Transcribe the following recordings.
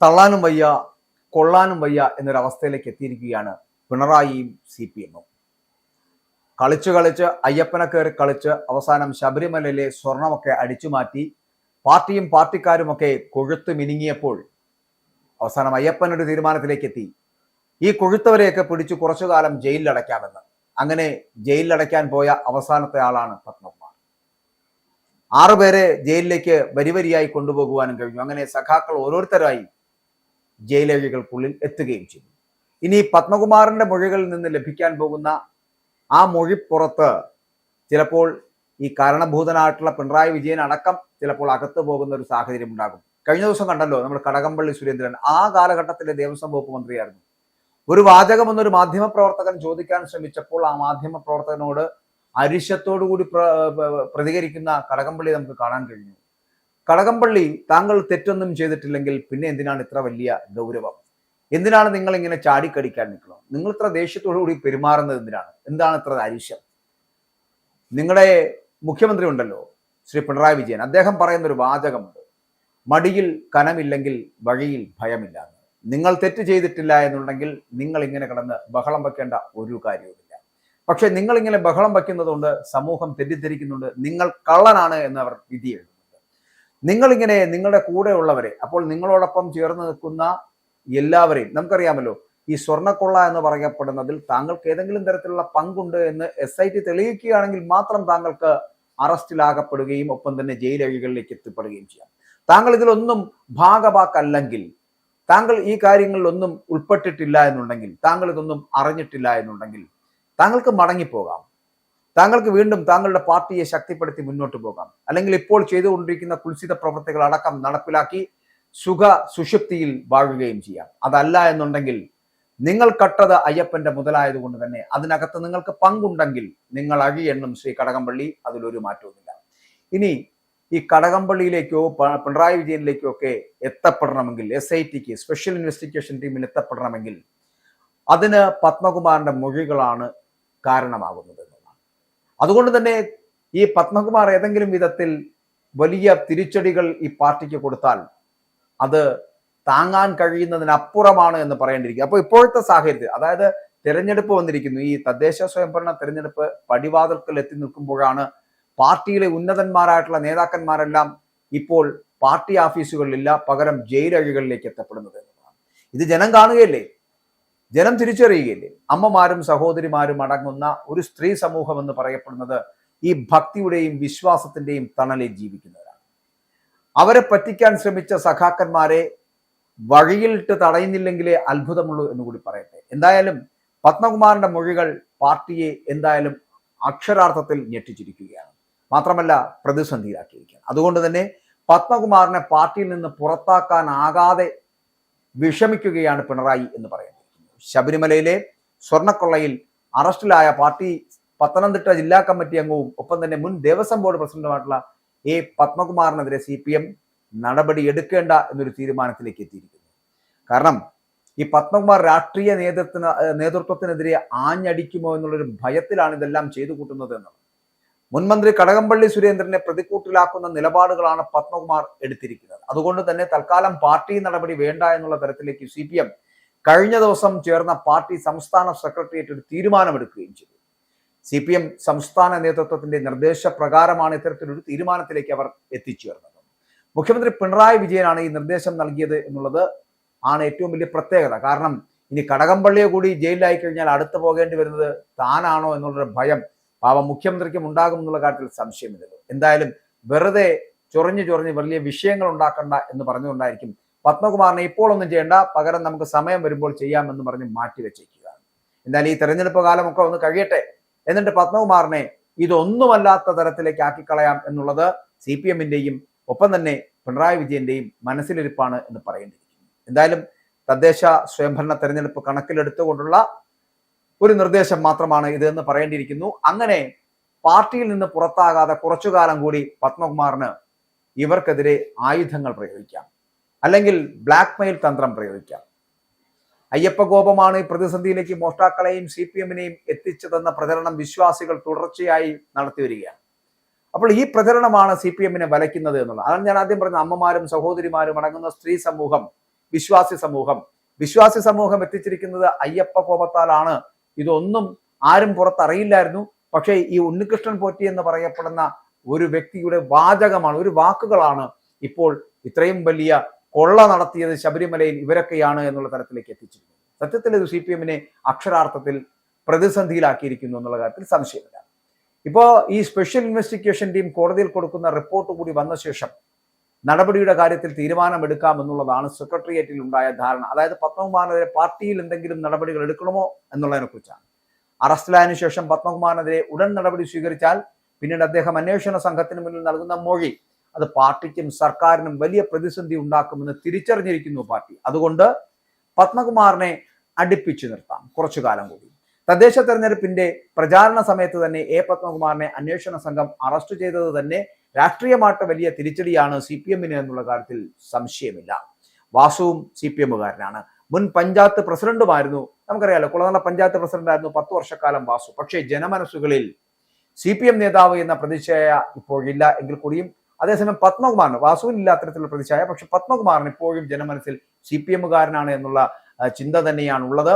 തള്ളാനും വയ്യ, കൊള്ളാനും വയ്യ എന്നൊരവസ്ഥയിലേക്ക് എത്തിയിരിക്കുകയാണ് പിണറായിയും CPM-ഉം. കളിച്ച് കളിച്ച് അയ്യപ്പനെ കയറി കളിച്ച് അവസാനം ശബരിമലയിലെ സ്വർണമൊക്കെ അടിച്ചുമാറ്റി പാർട്ടിയും പാർട്ടിക്കാരുമൊക്കെ കൊഴുത്ത് മിനുങ്ങിയപ്പോൾ അവസാനം അയ്യപ്പൻ ഒരു തീരുമാനത്തിലേക്ക് എത്തി. ഈ കൊഴുത്തവരെയൊക്കെ പിടിച്ചു കുറച്ചു കാലം ജയിലിലടയ്ക്കാമെന്ന്. അങ്ങനെ ജയിലിലടയ്ക്കാൻ പോയ അവസാനത്തെ ആളാണ് പത്മകുമാർ. 6 പേരെ ജയിലിലേക്ക് വരിവരിയായി കൊണ്ടുപോകുവാനും കഴിഞ്ഞു. അങ്ങനെ സഖാക്കൾ ഓരോരുത്തരായി ജയിലഴികൾക്കുള്ളിൽ എത്തുകയും ചെയ്തു. ഇനി പത്മകുമാറിന്റെ മൊഴികളിൽ നിന്ന് ലഭിക്കാൻ പോകുന്ന ആ മൊഴിപ്പുറത്ത് ചിലപ്പോൾ ഈ കാരണഭൂതനായിട്ടുള്ള പിണറായി വിജയൻ അടക്കം ചിലപ്പോൾ അകത്തു പോകുന്ന ഒരു സാഹചര്യം ഉണ്ടാകും. കഴിഞ്ഞ ദിവസം കണ്ടല്ലോ നമ്മൾ കടകംപള്ളി സുരേന്ദ്രൻ, ആ കാലഘട്ടത്തിലെ ദേവസ്വം വകുപ്പ് മന്ത്രിയായിരുന്നു. ഒരു വാചകം എന്നൊരു മാധ്യമപ്രവർത്തകൻ ചോദിക്കാൻ ശ്രമിച്ചപ്പോൾ ആ മാധ്യമപ്രവർത്തകനോട് അരിശത്തോടുകൂടി പ്രതികരിക്കുന്ന കടകംപള്ളി നമുക്ക് കാണാൻ കഴിഞ്ഞു. കടകംപള്ളി, താങ്കൾ തെറ്റൊന്നും ചെയ്തിട്ടില്ലെങ്കിൽ പിന്നെ എന്തിനാണ് ഇത്ര വലിയ ഗൗരവം? എന്തിനാണ് നിങ്ങൾ ഇങ്ങനെ ചാടിക്കടിക്കാൻ നിൽക്കണം? നിങ്ങൾ ഇത്ര ദേഷ്യത്തോടു കൂടി പെരുമാറുന്നത് എന്തിനാണ്? എന്താണ് ഇത്ര അരിശം? നിങ്ങളുടെ മുഖ്യമന്ത്രി ഉണ്ടല്ലോ, ശ്രീ പിണറായി വിജയൻ, അദ്ദേഹം പറയുന്ന ഒരു വാചകമുണ്ട്, മടിയിൽ കനമില്ലെങ്കിൽ വഴിയിൽ ഭയമില്ല. നിങ്ങൾ തെറ്റ് ചെയ്തിട്ടില്ല എന്നുണ്ടെങ്കിൽ നിങ്ങൾ ഇങ്ങനെ കിടന്ന് ബഹളം വെക്കേണ്ട ഒരു കാര്യവുമില്ല. പക്ഷെ നിങ്ങൾ ഇങ്ങനെ ബഹളം വയ്ക്കുന്നതുകൊണ്ട് സമൂഹം തെറ്റിദ്ധരിക്കുന്നുണ്ട്, നിങ്ങൾ കള്ളനാണ് എന്ന് അവർ വിധി എഴുതുന്നുണ്ട്. നിങ്ങളിങ്ങനെ നിങ്ങളുടെ കൂടെയുള്ളവരെ, അപ്പോൾ നിങ്ങളോടൊപ്പം ചേർന്ന് നിൽക്കുന്ന എല്ലാവരെയും, നമുക്കറിയാമല്ലോ ഈ സ്വർണ്ണക്കൊള്ള എന്ന് പറയപ്പെടുന്നതിൽ താങ്കൾക്ക് ഏതെങ്കിലും തരത്തിലുള്ള പങ്കുണ്ട് എന്ന് SIT തെളിയിക്കുകയാണെങ്കിൽ മാത്രം താങ്കൾക്ക് അറസ്റ്റിലാകപ്പെടുകയും ഒപ്പം തന്നെ ജയിലഴികളിലേക്ക് എത്തിപ്പെടുകയും ചെയ്യാം. താങ്കൾ ഇതിലൊന്നും ഭാഗവാക്കല്ലെങ്കിൽ, താങ്കൾ ഈ കാര്യങ്ങളിലൊന്നും ഉൾപ്പെട്ടിട്ടില്ല എന്നുണ്ടെങ്കിൽ, താങ്കൾ ഇതൊന്നും അറിഞ്ഞിട്ടില്ല എന്നുണ്ടെങ്കിൽ താങ്കൾക്ക് മടങ്ങിപ്പോകാം. താങ്കൾക്ക് വീണ്ടും താങ്കളുടെ പാർട്ടിയെ ശക്തിപ്പെടുത്തി മുന്നോട്ട് പോകാം. അല്ലെങ്കിൽ ഇപ്പോൾ ചെയ്തുകൊണ്ടിരിക്കുന്ന കുൽസിത പ്രവർത്തികൾ അടക്കം നടപ്പിലാക്കി സുഷുപ്തിയിൽ വാഴുകയും ചെയ്യാം. അതല്ല എന്നുണ്ടെങ്കിൽ നിങ്ങൾ കട്ടത് അയ്യപ്പന്റെ മുതലായതുകൊണ്ട് തന്നെ അതിനകത്ത് നിങ്ങൾക്ക് പങ്കുണ്ടെങ്കിൽ നിങ്ങൾ അഴിയെണ്ണും ശ്രീ കടകംപള്ളി, അതിലൊരു മാറ്റവുമില്ല. ഇനി ഈ കടകംപള്ളിയിലേക്കോ പിണറായി വിജയനിലേക്കോ ഒക്കെ എത്തപ്പെടണമെങ്കിൽ, SITക്ക് സ്പെഷ്യൽ ഇൻവെസ്റ്റിഗേഷൻ ടീമിൽ എത്തപ്പെടണമെങ്കിൽ അതിന് പത്മകുമാറിന്റെ മൊഴികളാണ് കാരണമാകുന്നത് എന്നുള്ളതാണ്. അതുകൊണ്ട് തന്നെ ഈ പത്മകുമാർ ഏതെങ്കിലും വിധത്തിൽ വലിയ തിരിച്ചടികൾ ഈ പാർട്ടിക്ക് കൊടുത്താൽ അത് താങ്ങാൻ കഴിയുന്നതിനപ്പുറമാണ് എന്ന് പറയേണ്ടിയിരിക്കും. അപ്പോൾ ഇപ്പോഴത്തെ സാഹചര്യത്തിൽ, അതായത് തെരഞ്ഞെടുപ്പ് വന്നിരിക്കുന്നു, ഈ തദ്ദേശ സ്വയംഭരണ തെരഞ്ഞെടുപ്പ് പടിവാതിൽക്കൽ എത്തി നിൽക്കുമ്പോഴാണ് പാർട്ടിയിലെ ഉന്നതന്മാരായിട്ടുള്ള നേതാക്കന്മാരെല്ലാം ഇപ്പോൾ പാർട്ടി ഓഫീസുകളിലില്ല, പകരം ജയിലഴികളിലേക്ക് എത്തപ്പെടുന്നത് എന്നതാണ്. ഇത് ജനം കാണുകയല്ലേ, ജനം തിരിച്ചറിയുകയല്ലേ. അമ്മമാരും സഹോദരിമാരും അടങ്ങുന്ന ഒരു സ്ത്രീ സമൂഹം എന്ന് പറയപ്പെടുന്നത് ഈ ഭക്തിയുടെയും വിശ്വാസത്തിന്റെയും തണലിൽ ജീവിക്കുന്നവരാണ്. അവരെ പറ്റിക്കാൻ ശ്രമിച്ച സഖാക്കന്മാരെ വഴിയിലിട്ട് തടയുന്നില്ലെങ്കിലേ അത്ഭുതമുള്ളൂ എന്ന് കൂടി പറയട്ടെ. എന്തായാലും പത്മകുമാറിന്റെ മൊഴികൾ പാർട്ടിയെ എന്തായാലും അക്ഷരാർത്ഥത്തിൽ ഞെട്ടിച്ചിരിക്കുകയാണ്, മാത്രമല്ല പ്രതിസന്ധിയിലാക്കിയിരിക്കുകയാണ്. അതുകൊണ്ട് തന്നെ പത്മകുമാറിനെ പാർട്ടിയിൽ നിന്ന് പുറത്താക്കാനാകാതെ വിഷമിക്കുകയാണ് പിണറായി എന്ന് പറയുന്നത്. ശബരിമലയിലെ സ്വർണ്ണക്കൊള്ളയിൽ അറസ്റ്റിലായ പാർട്ടി പത്തനംതിട്ട ജില്ലാ കമ്മിറ്റി അംഗവും ഒപ്പം തന്നെ മുൻ ദേവസ്വം ബോർഡ് പ്രസിഡന്റുമായിട്ടുള്ള പത്മകുമാറിനെതിരെ CPM നടപടി എടുക്കേണ്ട എന്നൊരു തീരുമാനത്തിലേക്ക് എത്തിയിരിക്കുന്നു. കാരണം ഈ പത്മകുമാർ രാഷ്ട്രീയ നേതൃത്വത്തിനെതിരെ ആഞ്ഞടിക്കുമോ എന്നുള്ളൊരു ഭയത്തിലാണ് ഇതെല്ലാം ചെയ്തു കൂട്ടുന്നത് എന്നുള്ളത്. മുൻമന്ത്രി കടകംപള്ളി സുരേന്ദ്രനെ പ്രതിക്കൂട്ടിലാക്കുന്ന നിലപാടുകളാണ് പത്മകുമാർ എടുത്തിരിക്കുന്നത്. അതുകൊണ്ട് തന്നെ തൽക്കാലം പാർട്ടി നടപടി വേണ്ട എന്നുള്ള തരത്തിലേക്ക് CPM കഴിഞ്ഞ ദിവസം ചേർന്ന പാർട്ടി സംസ്ഥാന സെക്രട്ടേറിയറ്റ് ഒരു തീരുമാനമെടുക്കുകയും ചെയ്തു. CPM സംസ്ഥാന നേതൃത്വത്തിന്റെ നിർദ്ദേശപ്രകാരമാണ് ഇത്തരത്തിലൊരു തീരുമാനത്തിലേക്ക് അവർ എത്തിച്ചേർന്നത്. മുഖ്യമന്ത്രി പിണറായി വിജയനാണ് ഈ നിർദ്ദേശം നൽകിയത് എന്നുള്ളത് ആണ് ഏറ്റവും വലിയ പ്രത്യേകത. കാരണം ഇനി കടകംപള്ളിയെ കൂടി ജയിലിലായി കഴിഞ്ഞാൽ അടുത്ത് പോകേണ്ടി വരുന്നത് താനാണോ എന്നുള്ളൊരു ഭയം പാവം മുഖ്യമന്ത്രിക്കും ഉണ്ടാകും എന്നുള്ള കാര്യത്തിൽ സംശയമില്ലല്ലോ. എന്തായാലും വെറുതെ ചൊറിഞ്ഞ് വലിയ വിഷയങ്ങൾ ഉണ്ടാക്കണ്ട എന്ന് പറഞ്ഞുകൊണ്ടായിരിക്കും പത്മകുമാറിനെ ഇപ്പോൾ ഒന്നും ചെയ്യേണ്ട, പകരം നമുക്ക് സമയം വരുമ്പോൾ ചെയ്യാമെന്ന് പറഞ്ഞ് മാറ്റിവെച്ചേക്കുകയാണ്. എന്തായാലും ഈ തെരഞ്ഞെടുപ്പ് കാലമൊക്കെ ഒന്ന് കഴിയട്ടെ, എന്നിട്ട് പത്മകുമാറിനെ ഇതൊന്നുമല്ലാത്ത തരത്തിലേക്ക് ആക്കിക്കളയാം എന്നുള്ളത് CPM-ന്റെയും ഒപ്പം തന്നെ പിണറായി വിജയന്റെയും മനസ്സിലിരിപ്പാണ് എന്ന് പറയേണ്ടിയിരിക്കുന്നു. എന്തായാലും തദ്ദേശ സ്വയംഭരണ തെരഞ്ഞെടുപ്പ് കണക്കിലെടുത്തുകൊണ്ടുള്ള ഒരു നിർദ്ദേശം മാത്രമാണ് ഇത് എന്ന് പറയേണ്ടിയിരിക്കുന്നു. അങ്ങനെ പാർട്ടിയിൽ നിന്ന് പുറത്താകാതെ കുറച്ചു കാലം കൂടി പത്മകുമാറിന് ഇവർക്കെതിരെ ആയുധങ്ങൾ പ്രയോഗിക്കാം, അല്ലെങ്കിൽ ബ്ലാക്ക് മെയിൽ തന്ത്രം പ്രയോഗിക്കാം. അയ്യപ്പ കോപമാണ് ഈ പ്രതിസന്ധിയിലേക്ക് മോഷ്ടാക്കളെയും CPM-നെയും എത്തിച്ചതെന്ന പ്രചരണം വിശ്വാസികൾ തുടർച്ചയായി നടത്തി വരികയാണ്. അപ്പോൾ ഈ പ്രചരണമാണ് CPM-നെ വലയ്ക്കുന്നത് എന്നുള്ളത്. അതാണ് ഞാൻ ആദ്യം പറഞ്ഞ അമ്മമാരും സഹോദരിമാരും അടങ്ങുന്ന സ്ത്രീ സമൂഹം വിശ്വാസി സമൂഹം എത്തിച്ചിരിക്കുന്നത് അയ്യപ്പ കോപത്താലാണ്. ഇതൊന്നും ആരും പുറത്തറിയില്ലായിരുന്നു. പക്ഷേ ഈ ഉണ്ണികൃഷ്ണൻ പോറ്റി എന്ന് പറയപ്പെടുന്ന ഒരു വ്യക്തിയുടെ വാചകമാണ്, ഒരു വാക്കുകളാണ് ഇപ്പോൾ ഇത്രയും വലിയ കൊള്ള നടത്തിയത് ശബരിമലയിൽ ഇവരൊക്കെയാണ് എന്നുള്ള തരത്തിലേക്ക് എത്തിച്ചിരിക്കുന്നത്. സത്യത്തിൽ ഇത് CPM-നെ അക്ഷരാർത്ഥത്തിൽ പ്രതിസന്ധിയിലാക്കിയിരിക്കുന്നു എന്നുള്ള കാര്യത്തിൽ സംശയമില്ല. ഇപ്പോ ഈ സ്പെഷ്യൽ ഇൻവെസ്റ്റിഗേഷൻ ടീം കോടതിയിൽ കൊടുക്കുന്ന റിപ്പോർട്ട് കൂടി വന്ന ശേഷം നടപടിയുടെ കാര്യത്തിൽ തീരുമാനമെടുക്കാം എന്നുള്ളതാണ് സെക്രട്ടേറിയറ്റിൽ ഉണ്ടായ ധാരണ. അതായത് പത്മകുമാറിനെതിരെ പാർട്ടിയിൽ എന്തെങ്കിലും നടപടികൾ എടുക്കണമോ എന്നുള്ളതിനെ കുറിച്ചാണ്. അറസ്റ്റിലായതിനു ശേഷം പത്മകുമാറിനെതിരെ ഉടൻ നടപടി സ്വീകരിച്ചാൽ പിന്നീട് അദ്ദേഹം അന്വേഷണ സംഘത്തിന് മുന്നിൽ നൽകുന്ന മൊഴി അത് പാർട്ടിക്കും സർക്കാരിനും വലിയ പ്രതിസന്ധി ഉണ്ടാക്കുമെന്ന് തിരിച്ചറിഞ്ഞിരിക്കുന്നു പാർട്ടി. അതുകൊണ്ട് പത്മകുമാറിനെ അടുപ്പിച്ചു നിർത്താം കുറച്ചു കാലം കൂടി. തദ്ദേശ തെരഞ്ഞെടുപ്പിന്റെ പ്രചാരണ സമയത്ത് തന്നെ പത്മകുമാറിനെ അന്വേഷണ സംഘം അറസ്റ്റ് ചെയ്തത് തന്നെ രാഷ്ട്രീയമായിട്ട് വലിയ തിരിച്ചടിയാണ് CPM-ന് എന്നുള്ള കാര്യത്തിൽ സംശയമില്ല. വാസുവും CPM-കാരനാണ്. മുൻ പഞ്ചായത്ത് പ്രസിഡന്റുമായിരുന്നു. നമുക്കറിയാലോ, കുളനട പഞ്ചായത്ത് പ്രസിഡന്റായിരുന്നു 10 വർഷക്കാലം വാസു. പക്ഷേ ജനമനസ്സുകളിൽ CPM നേതാവ് എന്ന പ്രതിച്ഛായ ഇപ്പോഴില്ല എങ്കിൽ കൂടിയും അതേസമയം പത്മകുമാറിന്, വാസുവിനില്ല അത്തരത്തിലുള്ള പ്രതിച്ഛായ, പക്ഷെ പത്മകുമാറിന് ഇപ്പോഴും ജനമനസ്സിൽ CPM-കാരനാണ് എന്നുള്ള ചിന്ത തന്നെയാണ് ഉള്ളത്.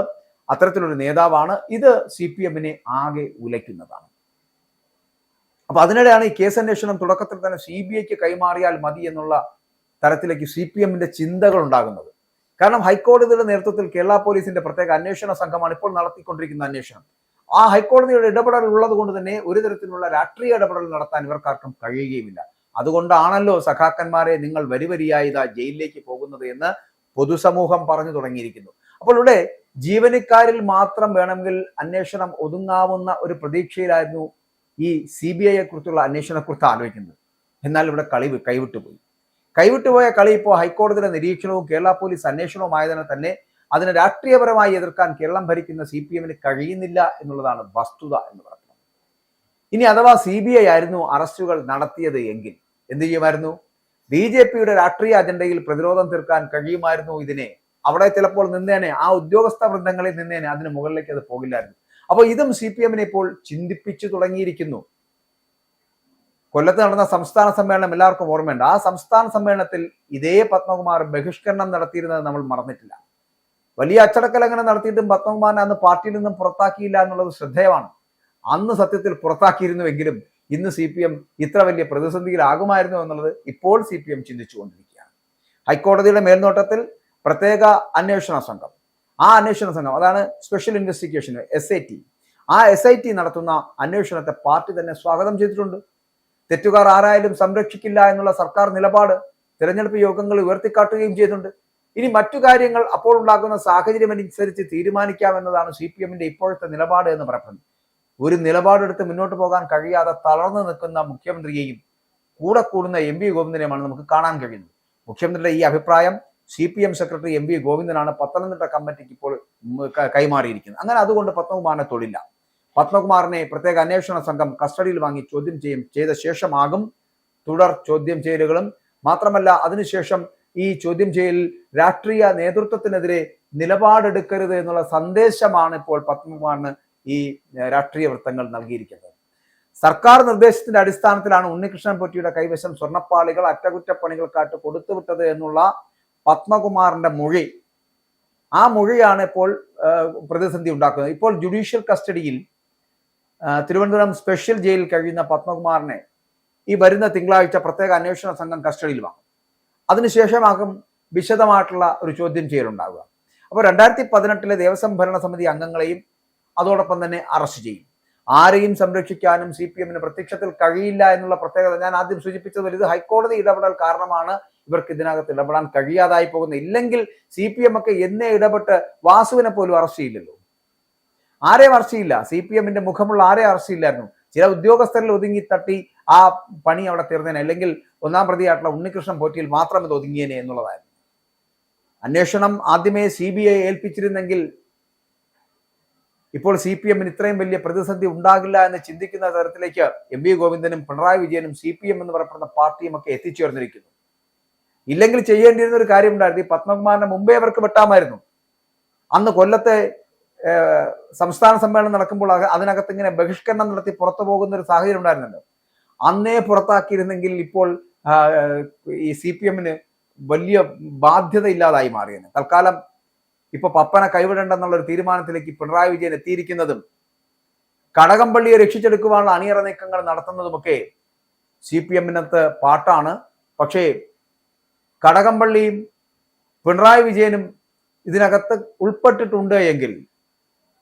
അത്തരത്തിലൊരു നേതാവാണ്. ഇത് CPM-നെ ആകെ ഉലയ്ക്കുന്നതാണ്. അപ്പൊ അതിനിടെയാണ് ഈ കേസ് അന്വേഷണം തുടക്കത്തിൽ തന്നെ CBIക്ക് കൈമാറിയാൽ മതി എന്നുള്ള തരത്തിലേക്ക് CPM-ന്റെ ചിന്തകൾ ഉണ്ടാകുന്നത്. കാരണം ഹൈക്കോടതിയുടെ നേതൃത്വത്തിൽ കേരള പോലീസിന്റെ പ്രത്യേക അന്വേഷണ സംഘമാണ് ഇപ്പോൾ നടത്തിക്കൊണ്ടിരിക്കുന്ന അന്വേഷണം. ആ ഹൈക്കോടതിയുടെ ഇടപെടൽ ഉള്ളത് കൊണ്ട് തന്നെ ഒരു തരത്തിലുള്ള രാഷ്ട്രീയ ഇടപെടൽ നടത്താൻ ഇവർക്കാർക്കും കഴിയുകയുമില്ല. അതുകൊണ്ടാണല്ലോ സഖാക്കന്മാരെ നിങ്ങൾ വരിവരിയായി ഇതാ ജയിലിലേക്ക് പോകുന്നത് എന്ന് പൊതുസമൂഹം പറഞ്ഞു തുടങ്ങിയിരിക്കുന്നു. അപ്പോൾ ഇവിടെ ജീവനക്കാരിൽ മാത്രം വേണമെങ്കിൽ അന്വേഷണം ഒതുങ്ങാവുന്ന ഒരു പ്രതീക്ഷയിലായിരുന്നു ഈ CBIയെ കുറിച്ചുള്ള അന്വേഷണത്തെക്കുറിച്ച് ആലോചിക്കുന്നത്. എന്നാൽ ഇവിടെ കൈവിട്ടുപോയ കളി ഇപ്പോൾ ഹൈക്കോടതിയുടെ നിരീക്ഷണവും കേരള പോലീസ് അന്വേഷണവും ആയതിനാൽ തന്നെ അതിനെ രാഷ്ട്രീയപരമായി എതിർക്കാൻ കേരളം ഭരിക്കുന്ന CPM-ന് കഴിയുന്നില്ല എന്നുള്ളതാണ് വസ്തുത എന്ന് പറയുന്നത്. ഇനി അഥവാ CBI ആയിരുന്നു അറസ്റ്റുകൾ നടത്തിയത് എങ്കിൽ എന്ത് ചെയ്യുമായിരുന്നു? BJPയുടെ രാഷ്ട്രീയ അജണ്ടയിൽ പ്രതിരോധം തീർക്കാൻ കഴിയുമായിരുന്നു ഇതിനെ. അവിടെ ചിലപ്പോൾ നിന്നേനെ, ആ ഉദ്യോഗസ്ഥ വൃന്ദങ്ങളിൽ നിന്നേനെ, അതിന് മുകളിലേക്ക് അത് പോകില്ലായിരുന്നു. അപ്പോൾ ഇതും CPM-നെ ഇപ്പോൾ ചിന്തിപ്പിച്ചു തുടങ്ങിയിരിക്കുന്നു. കൊല്ലത്ത് നടന്ന സംസ്ഥാന സമ്മേളനം എല്ലാവർക്കും ഓർമ്മയുണ്ട്. ആ സംസ്ഥാന സമ്മേളനത്തിൽ ഇതേ പത്മകുമാർ ബഹിഷ്കരണം നടത്തിയിരുന്നത് നമ്മൾ മറന്നിട്ടില്ല. വലിയ അച്ചടക്കലംഘനം നടത്തിയിട്ടും പത്മകുമാറിനെ അന്ന് പാർട്ടിയിൽ നിന്നും പുറത്താക്കിയില്ല എന്നുള്ളത് ശ്രദ്ധേയമാണ്. അന്ന് സത്യത്തിൽ പുറത്താക്കിയിരുന്നുവെങ്കിലും ഇന്ന് CPM ഇത്ര വലിയ പ്രതിസന്ധിയിലാകുമായിരുന്നു എന്നുള്ളത് ഇപ്പോൾ CPM ചിന്തിച്ചുകൊണ്ടിരിക്കുകയാണ്. ഹൈക്കോടതിയുടെ മേൽനോട്ടത്തിൽ പ്രത്യേക അന്വേഷണ സംഘം, ആ അന്വേഷണ സംഘം അതാണ് സ്പെഷ്യൽ ഇൻവെസ്റ്റിഗേഷൻ SIT. ആ SIT നടത്തുന്ന അന്വേഷണത്തെ പാർട്ടി തന്നെ സ്വാഗതം ചെയ്തിട്ടുണ്ട്. തെറ്റുകാർ ആരായാലും സംരക്ഷിക്കില്ല എന്നുള്ള സർക്കാർ നിലപാട് തെരഞ്ഞെടുപ്പ് യോഗങ്ങൾ ഉയർത്തിക്കാട്ടുകയും ചെയ്തിട്ടുണ്ട്. ഇനി മറ്റു കാര്യങ്ങൾ അപ്പോൾ ഉണ്ടാകുന്ന സാഹചര്യം അനുസരിച്ച് തീരുമാനിക്കാമെന്നതാണ് CPM-ന്റെ ഇപ്പോഴത്തെ നിലപാട് എന്ന് പറയുന്നത്. ഒരു നിലപാടെടുത്ത് മുന്നോട്ട് പോകാൻ കഴിയാതെ തളർന്നു നിൽക്കുന്ന മുഖ്യമന്ത്രിയെയും കൂടെ കൂടുന്ന MV ഗോവിന്ദനെയുമാണ് നമുക്ക് കാണാൻ കഴിയുന്നത്. മുഖ്യമന്ത്രിയുടെ ഈ അഭിപ്രായം CPM സെക്രട്ടറി MV ഗോവിന്ദനാണ് പത്തനംതിട്ട കമ്മിറ്റിക്ക് ഇപ്പോൾ കൈമാറിയിരിക്കുന്നത്. അങ്ങനെ അതുകൊണ്ട് പത്മകുമാറിനെ തൊടില്ല. പത്മകുമാറിനെ പ്രത്യേക അന്വേഷണ സംഘം കസ്റ്റഡിയിൽ വാങ്ങി ചോദ്യം ചെയ്ത ശേഷമാകും തുടർ ചോദ്യം ചെയ്യലുകളും. മാത്രമല്ല അതിനുശേഷം ഈ ചോദ്യം ചെയ്യലിൽ രാഷ്ട്രീയ നേതൃത്വത്തിനെതിരെ നിലപാടെടുക്കരുത് എന്നുള്ള സന്ദേശമാണ് ഇപ്പോൾ പത്മകുമാറിന് ഈ രാഷ്ട്രീയ വൃത്തങ്ങൾ നൽകിയിരിക്കുന്നത്. സർക്കാർ നിർദ്ദേശത്തിന്റെ അടിസ്ഥാനത്തിലാണ് ഉണ്ണികൃഷ്ണൻ പോറ്റിയുടെ കൈവശം സ്വർണ്ണപ്പാളികൾ അറ്റകുറ്റപ്പണികൾക്കായിട്ട് കൊടുത്തുവിട്ടത് എന്നുള്ള പത്മകുമാറിന്റെ മൊഴി, ആ മൊഴിയാണ് ഇപ്പോൾ പ്രതിസന്ധി ഉണ്ടാക്കുന്നത്. ഇപ്പോൾ ജുഡീഷ്യൽ കസ്റ്റഡിയിൽ തിരുവനന്തപുരം സ്പെഷ്യൽ ജയിലിൽ കഴിയുന്ന പത്മകുമാറിനെ ഈ വരുന്ന തിങ്കളാഴ്ച പ്രത്യേക അന്വേഷണ സംഘം കസ്റ്റഡിയിൽ വാങ്ങും. അതിനുശേഷമാകും വിശദമായിട്ടുള്ള ഒരു ചോദ്യം ചെയ്യലുണ്ടാവുക. അപ്പോൾ 2018 ദേവസ്വം ഭരണസമിതി അംഗങ്ങളെയും അതോടൊപ്പം തന്നെ അറസ്റ്റ് ചെയ്യും. ആരെയും സംരക്ഷിക്കാനും CPM-ന് പ്രത്യക്ഷത്തിൽ കഴിയില്ല എന്നുള്ള പ്രത്യേകത ഞാൻ ആദ്യം സൂചിപ്പിച്ചത് ഇത് ഹൈക്കോടതി ഇടപെടൽ കാരണമാണ് ഇവർക്ക് ഇതിനകത്ത് ഇടപെടാൻ കഴിയാതായി പോകുന്നത്. ഇല്ലെങ്കിൽ CPM ഒക്കെ എന്നേ ഇടപെട്ട് വാസുവിനെ പോലും അറസ്റ്റ് ചെയ്യില്ലല്ലോ. ആരെയും അറസ്റ്റ് ചെയ്യില്ല. CPM-ന്റെ മുഖമുള്ള ആരെയും അറസ്റ്റ് ചെയ്യില്ലായിരുന്നു. ചില ഉദ്യോഗസ്ഥരിൽ ഒതുങ്ങി തട്ടി ആ പണി അവിടെ തീർന്നേനെ, അല്ലെങ്കിൽ ഒന്നാം പ്രതിയായിട്ടുള്ള ഉണ്ണികൃഷ്ണൻ പോറ്റിയിൽ മാത്രം ഇത് ഒതുങ്ങിയേനെ എന്നുള്ളതായിരുന്നു. അന്വേഷണം ആദ്യമേ CBI ഏൽപ്പിച്ചിരുന്നെങ്കിൽ ഇപ്പോൾ CPM-ന് ഇത്രയും വലിയ പ്രതിസന്ധി ഉണ്ടാകില്ല എന്ന് ചിന്തിക്കുന്ന തരത്തിലേക്ക് MV ഗോവിന്ദനും പിണറായി വിജയനും CPM എന്ന് പറയപ്പെടുന്ന പാർട്ടിയും ഒക്കെ എത്തിച്ചേർന്നിരിക്കുന്നു. ഇല്ലെങ്കിൽ ചെയ്യേണ്ടിയിരുന്ന ഒരു കാര്യം ഉണ്ടായിരുന്നു. ഈ പത്മകുമാറിനെ മുമ്പേ അവർക്ക് വെട്ടാമായിരുന്നു. അന്ന് കൊല്ലത്തെ സംസ്ഥാന സമ്മേളനം നടക്കുമ്പോൾ അതിനകത്ത് ഇങ്ങനെ ബഹിഷ്കരണം നടത്തി പുറത്തു പോകുന്ന ഒരു സാഹചര്യം ഉണ്ടായിരുന്നല്ലോ. അന്നേ പുറത്താക്കിയിരുന്നെങ്കിൽ ഇപ്പോൾ ഈ CPM-ന് വലിയ ബാധ്യതയില്ലാതായി മാറിയെന്ന്. തൽക്കാലം ഇപ്പൊ പപ്പനെ കൈവിടേണ്ടെന്നുള്ള ഒരു തീരുമാനത്തിലേക്ക് പിണറായി വിജയൻ എത്തിയിരിക്കുന്നതും കടകംപള്ളിയെ രക്ഷിച്ചെടുക്കുവാനുള്ള അണിയറ നീക്കങ്ങൾ നടത്തുന്നതുമൊക്കെ CPM-നകത്ത് പാട്ടാണ്. പക്ഷേ കടകംപള്ളിയും പിണറായി വിജയനും ഇതിനകത്ത് ഉൾപ്പെട്ടിട്ടുണ്ട് എങ്കിൽ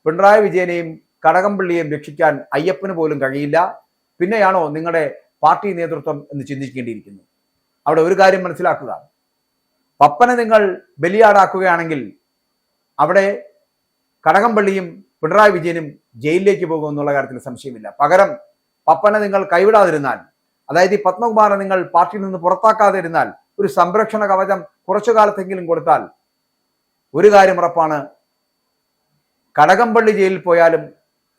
പിണറായി വിജയനെയും കടകംപള്ളിയെയും രക്ഷിക്കാൻ അയ്യപ്പന് പോലും കഴിയില്ല. പിന്നെയാണോ നിങ്ങളുടെ പാർട്ടി നേതൃത്വം എന്ന് ചിന്തിക്കേണ്ടിയിരിക്കുന്നു. അവിടെ ഒരു കാര്യം മനസ്സിലാക്കുക, പപ്പനെ നിങ്ങൾ ബലിയാടാക്കുകയാണെങ്കിൽ അവിടെ കടകംപള്ളിയും പിണറായി വിജയനും ജയിലിലേക്ക് പോകും എന്നുള്ള കാര്യത്തിൽ സംശയമില്ല. പകരം പപ്പനെ നിങ്ങൾ കൈവിടാതിരുന്നാൽ, അതായത് ഈ പത്മകുമാറിനെ നിങ്ങൾ പാർട്ടിയിൽ നിന്ന് പുറത്താക്കാതിരുന്നാൽ, ഒരു സംരക്ഷണ കവചം കുറച്ചു കാലത്തെങ്കിലും കൊടുത്താൽ ഒരു കാര്യം ഉറപ്പാണ്, കടകംപള്ളി ജയിലിൽ പോയാലും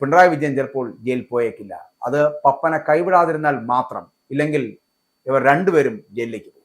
പിണറായി വിജയൻ ചിലപ്പോൾ ജയിലിൽ പോയേക്കില്ല. അത് പപ്പനെ കൈവിടാതിരുന്നാൽ മാത്രം. ഇല്ലെങ്കിൽ ഇവർ രണ്ടുപേരും ജയിലിലേക്ക് പോകും.